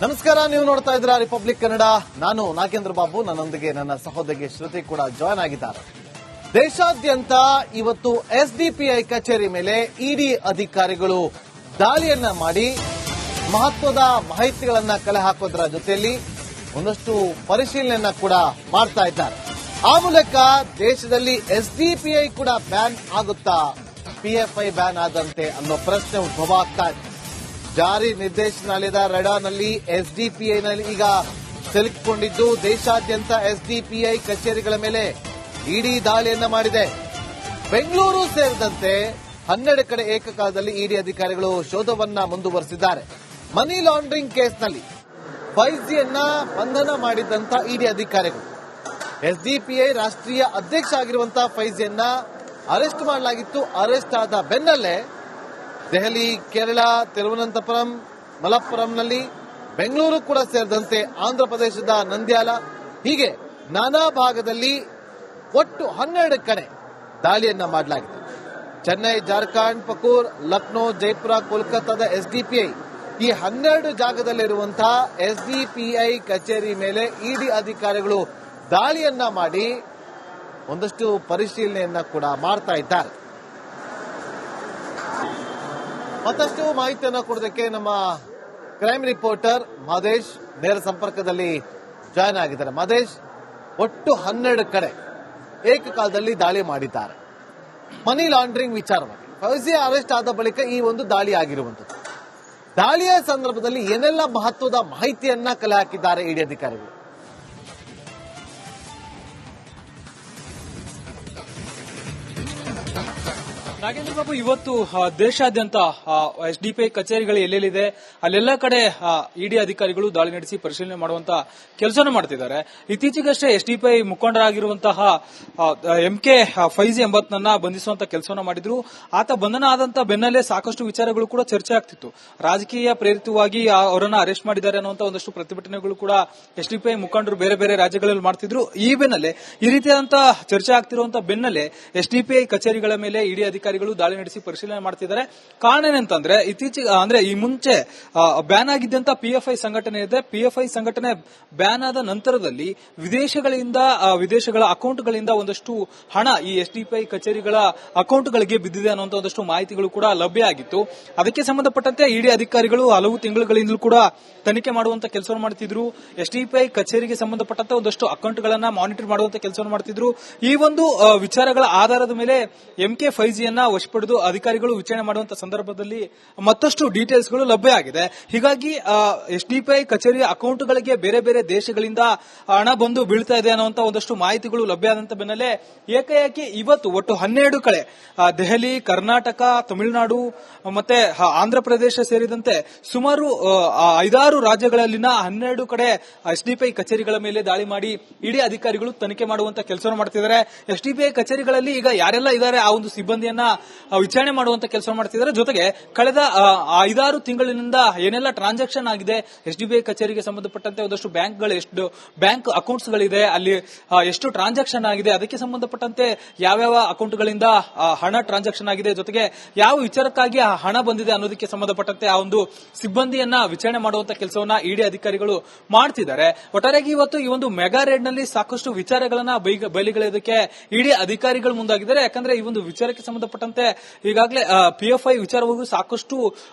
ನಮಸ್ಕಾರ, ನೀವು ನೋಡ್ತಾ ಇದ್ದೀರಾ ರಿಪಬ್ಲಿಕ್ ಕನ್ನಡ. ನಾನು ನಾಗೇಂದ್ರ ಬಾಬು, ನನ್ನೊಂದಿಗೆ ನನ್ನ ಸಹೋದರಿ ಶ್ರುತಿ ಕೂಡ ಜಾಯ್ನ್ ಆಗಿದ್ದಾರೆ. ದೇಶಾದ್ಯಂತ ಇವತ್ತು ಎಸ್ಡಿಪಿಐ ಕಚೇರಿ ಮೇಲೆ ಇಡಿ ಅಧಿಕಾರಿಗಳು ದಾಳಿಯನ್ನ ಮಾಡಿ ಮಹತ್ವದ ಮಾಹಿತಿಗಳನ್ನ ಕಲೆ ಹಾಕೋದ್ರ ಜೊತೆಯಲ್ಲಿ ಒಂದಷ್ಟು ಪರಿಶೀಲನೆಯನ್ನ ಕೂಡ ಮಾಡ್ತಾ ಇದ್ದಾರೆ. ಆ ಮೂಲಕ ದೇಶದಲ್ಲಿ ಎಸ್ಡಿಪಿಐ ಕೂಡ ಬ್ಯಾನ್ ಆಗುತ್ತಾ, ಪಿಎಫ್ಐ ಬ್ಯಾನ್ ಆದಂತೆ ಅನ್ನೋ ಪ್ರಶ್ನೆ ಉದ್ಭವ ಆಗ್ತಾ ಇದೆ. ಜಾರಿ ನಿರ್ದೇಶನಾಲಯದ ರಡಾರ್ನಲ್ಲಿ ಎಸ್ಡಿಪಿಐನಲ್ಲಿ ಈಗ ಸಿಲುಕಿಕೊಂಡಿದ್ದು ದೇಶಾದ್ಯಂತ ಎಸ್ಡಿಪಿಐ ಕಚೇರಿಗಳ ಮೇಲೆ ಇಡಿ ದಾಳಿಯನ್ನ ಮಾಡಿದೆ. ಬೆಂಗಳೂರು ಸೇರಿದಂತೆ 12 ಕಡೆ ಏಕಕಾಲದಲ್ಲಿ ಇಡಿ ಅಧಿಕಾರಿಗಳು ಶೋಧವನ್ನ ಮುಂದುವರೆಸಿದ್ದಾರೆ. ಮನಿ ಲಾಂಡ್ರಿಂಗ್ ಕೇಸ್ನಲ್ಲಿ ಫೈಜಿಯನ್ನ ಬಂಧನ ಮಾಡಿದಂತ ಇಡಿ ಅಧಿಕಾರಿಗಳು ಎಸ್ಡಿಪಿಐ ರಾಷ್ಟ್ರೀಯ ಅಧ್ಯಕ್ಷ ಆಗಿರುವಂತಹ ಫೈಜಿಯನ್ನ ಅರೆಸ್ಟ್ ಮಾಡಲಾಗಿತ್ತು. ಅರೆಸ್ಟ್ ಆದ ಬೆನ್ನಲ್ಲೇ ದೆಹಲಿ, ಕೇರಳ, ತಿರುವನಂತಪುರಂ, ಮಲಪ್ಪುರಂನಲ್ಲಿ, ಬೆಂಗಳೂರು ಕೂಡ ಸೇರಿದಂತೆ ಆಂಧ್ರಪ್ರದೇಶದ ನಂದ್ಯಾಲ, ಹೀಗೆ ನಾನಾ ಭಾಗದಲ್ಲಿ ಒಟ್ಟು 12 ಕಡೆ ದಾಳಿಯನ್ನ ಮಾಡಲಾಗಿದೆ. ಚೆನ್ನೈ, ಜಾರ್ಖಂಡ್, ಪಕೂರ್, ಲಕ್ನೋ, ಜೈಪುರ, ಕೋಲ್ಕತ್ತಾದ ಎಸ್ಡಿಪಿಐ ಈ 12 ಜಾಗದಲ್ಲಿರುವಂತಹ ಎಸ್ಡಿಪಿಐ ಕಚೇರಿ ಮೇಲೆ ಇಡಿ ಅಧಿಕಾರಿಗಳು ದಾಳಿಯನ್ನ ಮಾಡಿ ಒಂದಷ್ಟು ಪರಿಶೀಲನೆಯನ್ನ ಕೂಡ ಮಾಡ್ತಾ ಇದ್ದಾರೆ. ಮತ್ತಷ್ಟು ಮಾಹಿತಿಯನ್ನು ಕೊಡೋದಕ್ಕೆ ನಮ್ಮ ಕ್ರೈಮ್ ರಿಪೋರ್ಟರ್ ಮಹದೇಶ್ ನೇರ ಸಂಪರ್ಕದಲ್ಲಿ ಜಾಯ್ನ್ ಆಗಿದ್ದಾರೆ. ಮಹದೇಶ್, ಒಟ್ಟು 12 ಕಡೆ ಏಕಕಾಲದಲ್ಲಿ ದಾಳಿ ಮಾಡಿದ್ದಾರೆ. ಮನಿ ಲಾಂಡ್ರಿಂಗ್ ವಿಚಾರವಾಗಿ ಫೌಜಿ ಅರೆಸ್ಟ್ ಆದ ಬಳಿಕ ಈ ಒಂದು ದಾಳಿ ಆಗಿರುವಂತದ್ದು. ದಾಳಿಯ ಸಂದರ್ಭದಲ್ಲಿ ಏನೆಲ್ಲ ಮಹತ್ವದ ಮಾಹಿತಿಯನ್ನ ಕಲೆ ಹಾಕಿದ್ದಾರೆ ಇಡಿ ಅಧಿಕಾರಿಗಳು? ನಾಗೇಂದ್ರ ಬಾಬು, ಇವತ್ತು ದೇಶಾದ್ಯಂತ ಎಸ್ಡಿಪಿಐ ಕಚೇರಿಗಳು ಎಲ್ಲೆಲ್ಲಿದೆ ಅಲ್ಲೆಲ್ಲ ಕಡೆ ಇಡಿ ಅಧಿಕಾರಿಗಳು ದಾಳಿ ನಡೆಸಿ ಪರಿಶೀಲನೆ ಮಾಡುವಂತ ಕೆಲಸವನ್ನು ಮಾಡ್ತಿದ್ದಾರೆ. ಇತ್ತೀಚೆಗಷ್ಟೇ ಎಸ್ಡಿಪಿಐ ಮುಖಂಡರಾಗಿರುವಂತಹ ಎಂಕೆ ಫೈಜಿ ಎಂಬತ್ತನ್ನ ಬಂಧಿಸುವಂತ ಕೆಲಸವನ್ನು ಮಾಡಿದ್ರು. ಆತ ಬಂಧನ ಆದಂತ ಬೆನ್ನಲ್ಲೇ ಸಾಕಷ್ಟು ವಿಚಾರಗಳು ಕೂಡ ಚರ್ಚೆ ಆಗ್ತಿತ್ತು. ರಾಜಕೀಯ ಪ್ರೇರಿತವಾಗಿ ಅವರನ್ನ ಅರೆಸ್ಟ್ ಮಾಡಿದ್ದಾರೆ ಅನ್ನುವಂತ ಒಂದಷ್ಟು ಪ್ರತಿಭಟನೆಗಳು ಕೂಡ ಎಸ್ಡಿಪಿಐ ಮುಖಂಡರು ಬೇರೆ ಬೇರೆ ರಾಜ್ಯಗಳಲ್ಲಿ ಮಾಡ್ತಿದ್ರು. ಈ ಬೆನ್ನಲ್ಲೇ ಈ ರೀತಿಯಾದಂತಹ ಚರ್ಚೆ ಆಗ್ತಿರುವಂತಹ ಬೆನ್ನಲ್ಲೇ ಎಸ್ಡಿಪಿಐ ಕಚೇರಿಗಳ ಮೇಲೆ ಇಡಿ ಅಧಿಕಾರಿಗಳು ದಾಳಿ ನಡೆಸಿ ಪರಿಶೀಲನೆ ಮಾಡ್ತಿದ್ದಾರೆ. ಕಾರಣ ಏನಂತಂದ್ರೆ, ಇತ್ತೀಚೆಗೆ ಅಂದ್ರೆ ಈ ಮುಂಚೆ ಬ್ಯಾನ್ ಆಗಿದ್ದಂತ ಪಿಎಫ್ಐ ಸಂಘಟನೆ ಇದೆ. ಪಿಎಫ್ಐ ಸಂಘಟನೆ ಬ್ಯಾನ್ ಆದ ನಂತರದಲ್ಲಿ ವಿದೇಶಗಳ ಅಕೌಂಟ್ಗಳಿಂದ ಒಂದಷ್ಟು ಹಣ ಈ ಎಸ್ಡಿಪಿಐ ಕಚೇರಿಗಳ ಅಕೌಂಟ್ಗಳಿಗೆ ಬಿದ್ದಿದೆ ಅನ್ನುವಂತ ಒಂದಷ್ಟು ಮಾಹಿತಿಗಳು ಕೂಡ ಲಭ್ಯ ಆಗಿತ್ತು. ಅದಕ್ಕೆ ಸಂಬಂಧಪಟ್ಟಂತೆ ಇಡಿ ಅಧಿಕಾರಿಗಳು ಹಲವು ತಿಂಗಳುಗಳಿಂದಲೂ ಕೂಡ ತನಿಖೆ ಮಾಡುವಂತ ಕೆಲಸವನ್ನು ಮಾಡ್ತಿದ್ರು. ಎಸ್ಡಿಪಿಐ ಕಚೇರಿಗೆ ಸಂಬಂಧಪಟ್ಟಂತೆ ಒಂದಷ್ಟು ಅಕೌಂಟ್ಗಳನ್ನ ಮಾನಿಟರ್ ಮಾಡುವಂತ ಕೆಲಸವನ್ನು ಮಾಡ್ತಿದ್ರು. ಈ ಒಂದು ವಿಚಾರಗಳ ಆಧಾರದ ಮೇಲೆ ಎಂಕೆ ಫೈಜಿಯನ್ನ ವಶಪಡೆದು ಅಧಿಕಾರಿಗಳು ವಿಚಾರಣೆ ಮಾಡುವಂತ ಸಂದರ್ಭದಲ್ಲಿ ಮತ್ತಷ್ಟು ಡೀಟೇಲ್ಸ್ಗಳು ಲಭ್ಯ ಆಗಿದೆ. ಹೀಗಾಗಿ ಎಸ್ಡಿಪಿಐ ಕಚೇರಿಯ ಅಕೌಂಟ್ಗಳಿಗೆ ಬೇರೆ ಬೇರೆ ದೇಶಗಳಿಂದ ಹಣ ಬಂದು ಬೀಳ್ತಾ ಇದೆ ಅನ್ನುವಂತ ಒಂದಷ್ಟು ಮಾಹಿತಿಗಳು ಲಭ್ಯ ಆದಂತ ಬೆನ್ನಲ್ಲೇ ಏಕಾಏಕಿ ಇವತ್ತು ಒಟ್ಟು 12 ಕಡೆ ದೆಹಲಿ, ಕರ್ನಾಟಕ, ತಮಿಳುನಾಡು ಮತ್ತೆ ಆಂಧ್ರಪ್ರದೇಶ ಸೇರಿದಂತೆ ಸುಮಾರು 5-6 ರಾಜ್ಯಗಳಲ್ಲಿನ 12 ಕಡೆ ಎಸ್ಡಿಪಿಐ ಕಚೇರಿಗಳ ಮೇಲೆ ದಾಳಿ ಮಾಡಿ ಇಡಿ ಅಧಿಕಾರಿಗಳು ತನಿಖೆ ಮಾಡುವಂತ ಕೆಲಸವನ್ನು ಮಾಡ್ತಿದ್ದಾರೆ. ಎಸ್ಡಿಪಿಐ ಕಚೇರಿಗಳಲ್ಲಿ ಈಗ ಯಾರೆಲ್ಲ ಇದ್ದಾರೆ ಆ ಒಂದು ಸಿಬ್ಬಂದಿಯನ್ನ ವಿಚಾರಣೆ ಮಾಡುವಂತ ಕೆಲಸ ಮಾಡ್ತಿದ್ದಾರೆ. ಜೊತೆಗೆ ಕಳೆದ 5-6 ತಿಂಗಳಿನಿಂದ ಏನೆಲ್ಲ ಟ್ರಾನ್ಸಾಕ್ಷನ್ ಆಗಿದೆ, ಎಸ್ಡಿಬಿಐ ಕಚೇರಿಗೆ ಸಂಬಂಧಪಟ್ಟಂತೆ ಒಂದಷ್ಟು ಬ್ಯಾಂಕ್ ಅಕೌಂಟ್ಸ್ ಗಳಿದೆ, ಅಲ್ಲಿ ಎಷ್ಟು ಟ್ರಾನ್ಸಾಕ್ಷನ್ ಆಗಿದೆ, ಅದಕ್ಕೆ ಸಂಬಂಧಪಟ್ಟಂತೆ ಯಾವ್ಯಾವ ಅಕೌಂಟ್ಗಳಿಂದ ಹಣ ಟ್ರಾನ್ಸಾಕ್ಷನ್ ಆಗಿದೆ, ಜೊತೆಗೆ ಯಾವ ವಿಚಾರಕ್ಕಾಗಿ ಆ ಹಣ ಬಂದಿದೆ ಅನ್ನೋದಕ್ಕೆ ಸಂಬಂಧಪಟ್ಟಂತೆ ಆ ಒಂದು ಸಿಬ್ಬಂದಿಯನ್ನ ವಿಚಾರಣೆ ಮಾಡುವಂತ ಕೆಲಸವನ್ನ ಇಡಿ ಅಧಿಕಾರಿಗಳು ಮಾಡ್ತಿದ್ದಾರೆ. ಒಟ್ಟಾರೆಯಾಗಿ ಇವತ್ತು ಈ ಒಂದು ಮೆಗಾ ರೇಡ್ ನಲ್ಲಿ ಸಾಕಷ್ಟು ವಿಚಾರಗಳನ್ನ ಬಯಲಿಗೆಳೆಯೋದಕ್ಕೆ ಇಡಿ ಅಧಿಕಾರಿಗಳು ಮುಂದಾಗಿದ್ದಾರೆ. ಯಾಕಂದ್ರೆ ಈ ಒಂದು ವಿಚಾರಕ್ಕೆ ಸಂಬಂಧಪಟ್ಟಂತೆ ಈಗಾಗಲೇ ಪಿಎಫ್ಐ ವಿಚಾರವಾಗೂ ಸಾಕಷ್ಟು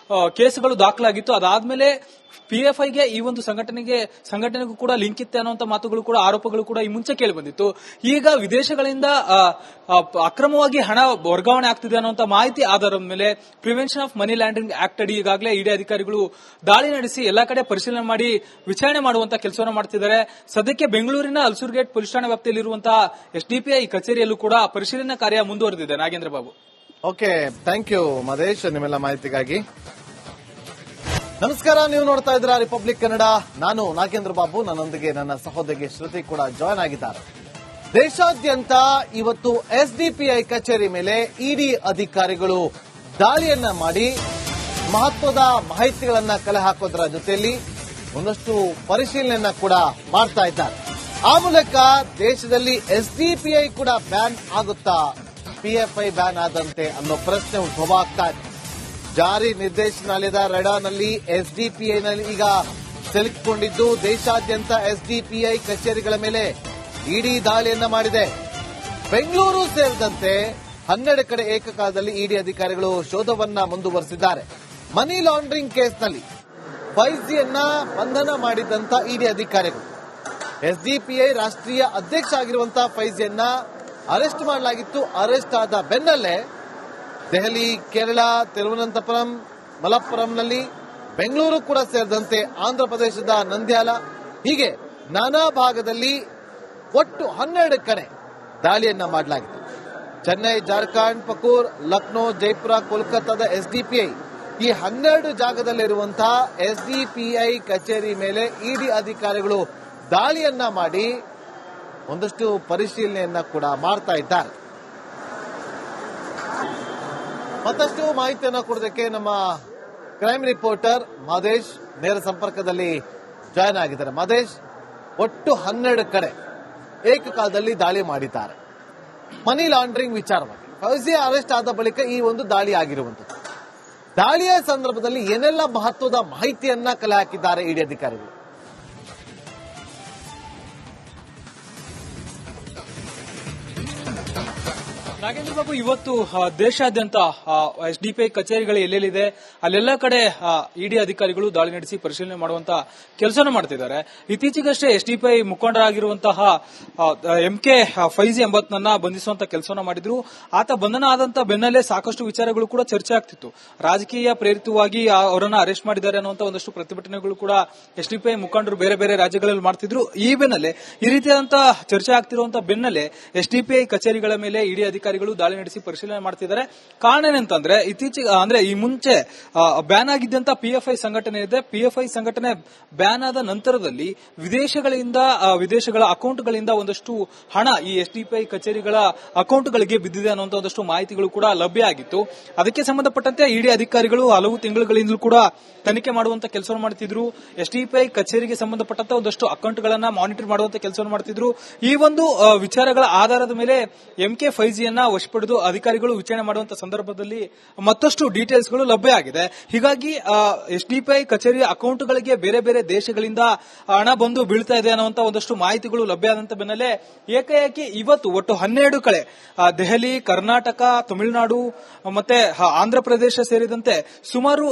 ಕೇಸುಗಳು ದಾಖಲಾಗಿತ್ತು. ಅದಾದ್ಮೇಲೆ ಪಿಎಫ್ಐಗೆ ಈ ಒಂದು ಸಂಘಟನೆಗೂ ಕೂಡ ಲಿಂಕ್ ಇತ್ತೆ ಅನ್ನುವಂತ ಮಾತುಗಳು ಕೂಡ, ಆರೋಪಗಳು ಕೂಡ ಈ ಮುಂಚೆ ಕೇಳಿ ಬಂದಿತ್ತು. ಈಗ ವಿದೇಶಗಳಿಂದ ಅಕ್ರಮವಾಗಿ ಹಣ ವರ್ಗಾವಣೆ ಆಗ್ತಿದೆ ಅನ್ನುವಂತ ಮಾಹಿತಿ ಆಧಾರದ ಮೇಲೆ prevention of money laundering act ಅಡಿ ಈಗಾಗಲೇ ಇಡಿ ಅಧಿಕಾರಿಗಳು ದಾಳಿ ನಡೆಸಿ ಎಲ್ಲಾ ಕಡೆ ಪರಿಶೀಲನೆ ಮಾಡಿ ವಿಚಾರಣೆ ಮಾಡುವಂತ ಕೆಲಸವನ್ನು ಮಾಡ್ತಿದ್ದಾರೆ. ಸದ್ಯಕ್ಕೆ ಬೆಂಗಳೂರಿನ ಅಲ್ಸೂರ್ಗೇಟ್ ಪೊಲೀಸ್ ಠಾಣೆ ವ್ಯಾಪ್ತಿಯಲ್ಲಿರುವಂತಹ ಎಸ್ಡಿಪಿಐ ಕಚೇರಿಯಲ್ಲೂ ಕೂಡ ಪರಿಶೀಲನಾ ಕಾರ್ಯ ಮುಂದುವರೆದಿದೆ. Nagendra Babu. Okay, thank you Mahadesh ನಿಮ್ಮೆಲ್ಲ ಮಾಹಿತಿಗಾಗಿ. ನಮಸ್ಕಾರ, ನೀವು ನೋಡ್ತಾ ಇದ್ದೀರಾ ರಿಪಬ್ಲಿಕ್ ಕನ್ನಡ. ನಾನು ನಾಗೇಂದ್ರ ಬಾಬು, ನನ್ನೊಂದಿಗೆ ನನ್ನ ಸಹೋದರಿ ಶ್ರುತಿ ಕೂಡ ಜಾಯ್ನ್ ಆಗಿದ್ದಾರೆ. ದೇಶಾದ್ಯಂತ ಇವತ್ತು ಎಸ್ಡಿಪಿಐ ಕಚೇರಿ ಮೇಲೆ ಇಡಿ ಅಧಿಕಾರಿಗಳು ದಾಳಿಯನ್ನ ಮಾಡಿ ಮಹತ್ವದ ಮಾಹಿತಿಗಳನ್ನ ಕಲೆ ಹಾಕೋದ್ರ ಜೊತೆಯಲ್ಲಿ ಒಂದಷ್ಟು ಪರಿಶೀಲನೆಯನ್ನ ಕೂಡ ಮಾಡ್ತಾ ಇದ್ದಾರೆ. ಆ ಮೂಲಕ ದೇಶದಲ್ಲಿ ಎಸ್ಡಿಪಿಐ ಕೂಡ ಬ್ಯಾನ್ ಆಗುತ್ತಾ, ಪಿಎಫ್ಐ ಬ್ಯಾನ್ ಆದಂತೆ ಅನ್ನೋ ಪ್ರಶ್ನೆ ಉದ್ಭವ ಆಗ್ತಾ ಇದೆ. ಜಾರಿ ನಿರ್ದೇಶನಾಲಯದ ರಡಾರ್ನಲ್ಲಿ ಎಸ್ಡಿಪಿಐನಲ್ಲಿ ಈಗ ಸಿಲುಕಿಕೊಂಡಿದ್ದು ದೇಶಾದ್ಯಂತ ಎಸ್ಡಿಪಿಐ ಕಚೇರಿಗಳ ಮೇಲೆ ಇಡಿ ದಾಳಿಯನ್ನ ಮಾಡಿದೆ. ಬೆಂಗಳೂರು ಸೇರಿದಂತೆ 12 ಕಡೆ ಏಕಕಾಲದಲ್ಲಿ ಇಡಿ ಅಧಿಕಾರಿಗಳು ಶೋಧವನ್ನ ಮುಂದುವರೆಸಿದ್ದಾರೆ. ಮನಿ ಲಾಂಡ್ರಿಂಗ್ ಕೇಸ್ನಲ್ಲಿ ಫೈಜಿಯನ್ನ ಬಂಧನ ಮಾಡಿದಂತ ಇಡಿ ಅಧಿಕಾರಿಗಳು ಎಸ್ಡಿಪಿಐ ರಾಷ್ಟ್ರೀಯ ಅಧ್ಯಕ್ಷ ಆಗಿರುವಂತಹ ಫೈಜಿಯನ್ನ ಅರೆಸ್ಟ್ ಮಾಡಲಾಗಿತ್ತು. ಅರೆಸ್ಟ್ ಆದ ಬೆನ್ನಲ್ಲೇ ದೆಹಲಿ, ಕೇರಳ, ತಿರುವನಂತಪುರಂ, ಮಲಪ್ಪುರಂನಲ್ಲಿ, ಬೆಂಗಳೂರು ಕೂಡ ಸೇರಿದಂತೆ ಆಂಧ್ರಪ್ರದೇಶದ ನಂದ್ಯಾಲ ಹೀಗೆ ನಾನಾ ಭಾಗದಲ್ಲಿ ಒಟ್ಟು 12 ಕಡೆ ದಾಳಿಯನ್ನ ಮಾಡಲಾಗಿದೆ. ಚೆನ್ನೈ, ಜಾರ್ಖಂಡ್, ಪಕೂರ್, ಲಕ್ನೋ, ಜೈಪುರ, ಕೋಲ್ಕತ್ತಾದ ಎಸ್ಡಿಪಿಐ ಈ 12 ಜಾಗದಲ್ಲಿರುವಂತಹ ಎಸ್ಡಿಪಿಐ ಕಚೇರಿ ಮೇಲೆ ಇಡಿ ಅಧಿಕಾರಿಗಳು ದಾಳಿಯನ್ನ ಮಾಡಿ ಒಂದಷ್ಟು ಪರಿಶೀಲನೆಯನ್ನ ಕೂಡ ಮಾಡ್ತಾ ಇದ್ದಾರೆ. ಮತ್ತಷ್ಟು ಮಾಹಿತಿಯನ್ನು ಕೊಡೋದಕ್ಕೆ ನಮ್ಮ ಕ್ರೈಮ್ ರಿಪೋರ್ಟರ್ ಮಾದೇಶ್ ನೇರ ಸಂಪರ್ಕದಲ್ಲಿ ಜಾಯ್ನ್ ಆಗಿದ್ದಾರೆ. ಮಾದೇಶ್, ಒಟ್ಟು 12 ಕಡೆ ಏಕಕಾಲದಲ್ಲಿ ದಾಳಿ ಮಾಡಿದ್ದಾರೆ. ಮನಿ ಲಾಂಡ್ರಿಂಗ್ ವಿಚಾರವಾಗಿ ಫೌಜಿ ಅರೆಸ್ಟ್ ಆದ ಬಳಿಕ ಈ ಒಂದು ದಾಳಿ ಆಗಿರುವಂತದ್ದು. ದಾಳಿಯ ಸಂದರ್ಭದಲ್ಲಿ ಏನೆಲ್ಲ ಮಹತ್ವದ ಮಾಹಿತಿಯನ್ನ ಕಲೆ ಹಾಕಿದ್ದಾರೆ ಇಡಿ ಅಧಿಕಾರಿಗಳು? ನಾಗೇಂದ್ರ ಬಾಬು, ಇವತ್ತು ದೇಶಾದ್ಯಂತ ಎಸ್ಡಿಪಿಐ ಕಚೇರಿಗಳು ಎಲ್ಲೆಲ್ಲಿದೆ ಅಲ್ಲೆಲ್ಲ ಕಡೆ ಇಡಿ ಅಧಿಕಾರಿಗಳು ದಾಳಿ ನಡೆಸಿ ಪರಿಶೀಲನೆ ಮಾಡುವಂತ ಕೆಲಸನ ಮಾಡ್ತಿದ್ದಾರೆ. ಇತ್ತೀಚೆಗಷ್ಟೇ ಎಸ್ಡಿಪಿಐ ಮುಖಂಡರಾಗಿರುವಂತಹ MK ಫೈಜಿ ಎಂಬತ್ನನ್ನ ಬಂಧಿಸುವಂತ ಕೆಲಸವನ್ನ ಮಾಡಿದ್ರು. ಆತ ಬಂಧನ ಆದಂತ ಬೆನ್ನಲ್ಲೇ ಸಾಕಷ್ಟು ವಿಚಾರಗಳು ಕೂಡ ಚರ್ಚೆ ಆಗ್ತಿತ್ತು. ರಾಜಕೀಯ ಪ್ರೇರಿತವಾಗಿ ಅವರನ್ನ ಅರೆಸ್ಟ್ ಮಾಡಿದ್ದಾರೆ ಅನ್ನುವಂತ ಒಂದಷ್ಟು ಪ್ರತಿಭಟನೆಗಳು ಕೂಡ ಎಸ್ಡಿಪಿಐ ಮುಖಂಡರು ಬೇರೆ ಬೇರೆ ರಾಜ್ಯಗಳಲ್ಲಿ ಮಾಡ್ತಿದ್ರು. ಈ ಬೆನ್ನಲ್ಲೇ ಈ ರೀತಿಯಾದಂತಹ ಚರ್ಚೆ ಆಗ್ತಿರುವಂತಹ ಬೆನ್ನಲ್ಲೇ ಎಸ್ಡಿಪಿಐ ಕಚೇರಿಗಳ ಮೇಲೆ ಇಡಿ ಅಧಿಕಾರಿಗಳು ದಾಳಿ ನಡೆಸಿ ಪರಿಶೀಲನೆ ಮಾಡ್ತಿದ್ದಾರೆ. ಕಾರಣ ಏನಂತಂದ್ರೆ ಇತ್ತೀಚೆಗೆ ಅಂದ್ರೆ ಈ ಮುಂಚೆ ಬ್ಯಾನ್ ಆಗಿದ್ದಂತ PFI ಸಂಘಟನೆ ಇದೆ. PFI ಸಂಘಟನೆ ಬ್ಯಾನ್ ಆದ ನಂತರದಲ್ಲಿ ವಿದೇಶಗಳ ಅಕೌಂಟ್ಗಳಿಂದ ಒಂದಷ್ಟು ಹಣ ಈ ಎಸ್ಡಿಪಿಐ ಕಚೇರಿಗಳ ಅಕೌಂಟ್ಗಳಿಗೆ ಬಿದ್ದಿದೆ ಅನ್ನುವಂತ ಒಂದಷ್ಟು ಮಾಹಿತಿಗಳು ಕೂಡ ಲಭ್ಯ ಆಗಿತ್ತು. ಅದಕ್ಕೆ ಸಂಬಂಧಪಟ್ಟಂತೆ ಇಡಿ ಅಧಿಕಾರಿಗಳು ಹಲವು ತಿಂಗಳುಗಳಿಂದಲೂ ಕೂಡ ತನಿಖೆ ಮಾಡುವಂತ ಕೆಲಸವನ್ನು ಮಾಡ್ತಿದ್ರು. ಎಸ್ಡಿಪಿಐ ಕಚೇರಿಗೆ ಸಂಬಂಧಪಟ್ಟಂತ ಒಂದಷ್ಟು ಅಕೌಂಟ್ಗಳನ್ನ ಮಾನಿಟರ್ ಮಾಡುವಂತ ಕೆಲಸವನ್ನು ಮಾಡ್ತಿದ್ರು. ಈ ಒಂದು ವಿಚಾರಗಳ ಆಧಾರದ ಮೇಲೆ MK ಫೈಜಿಯನ್ನ ವಶಪಡೆದು ಅಧಿಕಾರಿಗಳು ವಿಚಾರಣೆ ಮಾಡುವಂತ ಸಂದರ್ಭದಲ್ಲಿ ಮತ್ತಷ್ಟು ಡೀಟೇಲ್ಸ್ಗಳು ಲಭ್ಯ ಆಗಿದೆ. ಹೀಗಾಗಿ ಎಸ್ಡಿಪಿಐ ಕಚೇರಿಯ ಅಕೌಂಟ್ಗಳಿಗೆ ಬೇರೆ ಬೇರೆ ದೇಶಗಳಿಂದ ಹಣ ಬಂದು ಬೀಳ್ತಾ ಇದೆ ಅನ್ನುವಂತ ಒಂದಷ್ಟು ಮಾಹಿತಿಗಳು ಲಭ್ಯ ಆದಂತ ಬೆನ್ನಲ್ಲೇ ಏಕಾಏಕಿ ಇವತ್ತು ಒಟ್ಟು 12 ಕಡೆ ದೆಹಲಿ, ಕರ್ನಾಟಕ, ತಮಿಳುನಾಡು ಮತ್ತೆ ಆಂಧ್ರಪ್ರದೇಶ ಸೇರಿದಂತೆ ಸುಮಾರು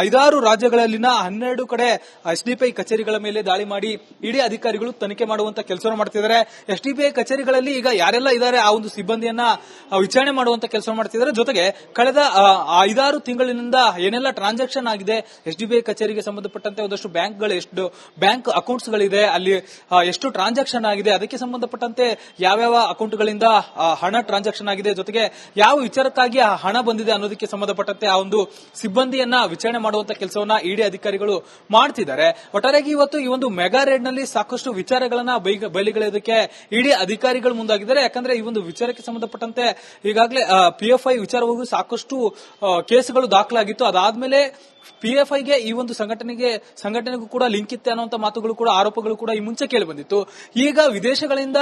5-6 ರಾಜ್ಯಗಳಲ್ಲಿನ 12 ಕಡೆ ಎಸ್ಡಿಪಿಐ ಕಚೇರಿಗಳ ಮೇಲೆ ದಾಳಿ ಮಾಡಿ ಇಡಿ ಅಧಿಕಾರಿಗಳು ತನಿಖೆ ಮಾಡುವಂತ ಕೆಲಸವನ್ನು ಮಾಡ್ತಿದ್ದಾರೆ. ಎಸ್ಡಿಪಿಐ ಕಚೇರಿಗಳಲ್ಲಿ ಈಗ ಯಾರೆಲ್ಲ ಇದ್ದಾರೆ ಆ ಒಂದು ಸಿಬ್ಬಂದಿಯನ್ನ ವಿಚಾರಣೆ ಮಾಡುವಂತ ಕೆಲಸ ಮಾಡ್ತಿದ್ದಾರೆ. ಜೊತೆಗೆ ಕಳೆದ 5-6 ತಿಂಗಳಿನಿಂದ ಏನೆಲ್ಲ ಟ್ರಾನ್ಸಾಕ್ಷನ್ ಆಗಿದೆ, ಎಸ್ಡಿಬಿಐ ಕಚೇರಿಗೆ ಸಂಬಂಧಪಟ್ಟಂತೆ ಒಂದಷ್ಟು ಬ್ಯಾಂಕ್ ಅಕೌಂಟ್ಸ್ ಗಳಿದೆ, ಅಲ್ಲಿ ಎಷ್ಟು ಟ್ರಾನ್ಸಾಕ್ಷನ್ ಆಗಿದೆ, ಅದಕ್ಕೆ ಸಂಬಂಧಪಟ್ಟಂತೆ ಯಾವ್ಯಾವ ಅಕೌಂಟ್ಗಳಿಂದ ಹಣ ಟ್ರಾನ್ಸಾಕ್ಷನ್ ಆಗಿದೆ, ಜೊತೆಗೆ ಯಾವ ವಿಚಾರಕ್ಕಾಗಿ ಆ ಹಣ ಬಂದಿದೆ ಅನ್ನೋದಕ್ಕೆ ಸಂಬಂಧಪಟ್ಟಂತೆ ಆ ಒಂದು ಸಿಬ್ಬಂದಿಯನ್ನ ವಿಚಾರಣೆ ಮಾಡುವಂತ ಕೆಲಸವನ್ನ ಇಡಿ ಅಧಿಕಾರಿಗಳು ಮಾಡ್ತಿದ್ದಾರೆ. ಒಟ್ಟಾರೆಯಾಗಿ ಇವತ್ತು ಈ ಒಂದು ಮೆಗಾ ರೇಡ್ ನಲ್ಲಿ ಸಾಕಷ್ಟು ವಿಚಾರಗಳನ್ನ ಬಯಲಿಗೆಳೆಯೋದಕ್ಕೆ ಇಡಿ ಅಧಿಕಾರಿಗಳು ಮುಂದಾಗಿದ್ದಾರೆ. ಯಾಕಂದ್ರೆ ಈ ಒಂದು ವಿಚಾರಕ್ಕೆ ಸಂಬಂಧಪಟ್ಟಂತೆ ಈಗಾಗಲೇ PFI ವಿಚಾರವಾಗಿ ಸಾಕಷ್ಟು ಕೇಸುಗಳು ದಾಖಲಾಗಿತ್ತು. ಅದಾದ್ಮೇಲೆ PFIಗೆ ಈ ಒಂದು ಸಂಘಟನೆಗೂ ಕೂಡ ಲಿಂಕ್ ಇತ್ತೆ ಅನ್ನುವಂತ ಮಾತುಗಳು ಕೂಡ, ಆರೋಪಗಳು ಕೂಡ ಈ ಮುಂಚೆ ಕೇಳಿ ಬಂದಿತ್ತು. ಈಗ ವಿದೇಶಗಳಿಂದ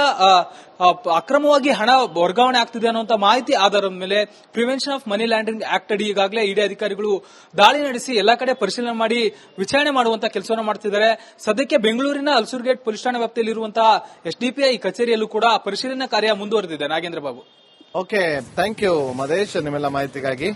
ಅಕ್ರಮವಾಗಿ ಹಣ ವರ್ಗಾವಣೆ ಆಗ್ತಿದೆ ಅನ್ನುವಂತ ಮಾಹಿತಿ ಆಧಾರದ ಮೇಲೆ prevention of money laundering act ಅಡಿ ಈಗಾಗಲೇ ಇಡಿ ಅಧಿಕಾರಿಗಳು ದಾಳಿ ನಡೆಸಿ ಎಲ್ಲಾ ಕಡೆ ಪರಿಶೀಲನೆ ಮಾಡಿ ವಿಚಾರಣೆ ಮಾಡುವಂತ ಕೆಲಸವನ್ನು ಮಾಡ್ತಿದ್ದಾರೆ. ಸದ್ಯಕ್ಕೆ ಬೆಂಗಳೂರಿನ ಅಲ್ಸೂರ್ಗೇಟ್ ಪೊಲೀಸ್ ಠಾಣೆ ವ್ಯಾಪ್ತಿಯಲ್ಲಿರುವಂತಹ ಎಸ್ಡಿಪಿಐ ಕಚೇರಿಯಲ್ಲೂ ಕೂಡ ಪರಿಶೀಲನಾ ಕಾರ್ಯ ಮುಂದುವರೆದಿದೆ. Nagendra Babu. Okay, thank you Madesh, ನಿಮ್ಮೆಲ್ಲ ಮಾಹಿತಿಗಾಗಿ.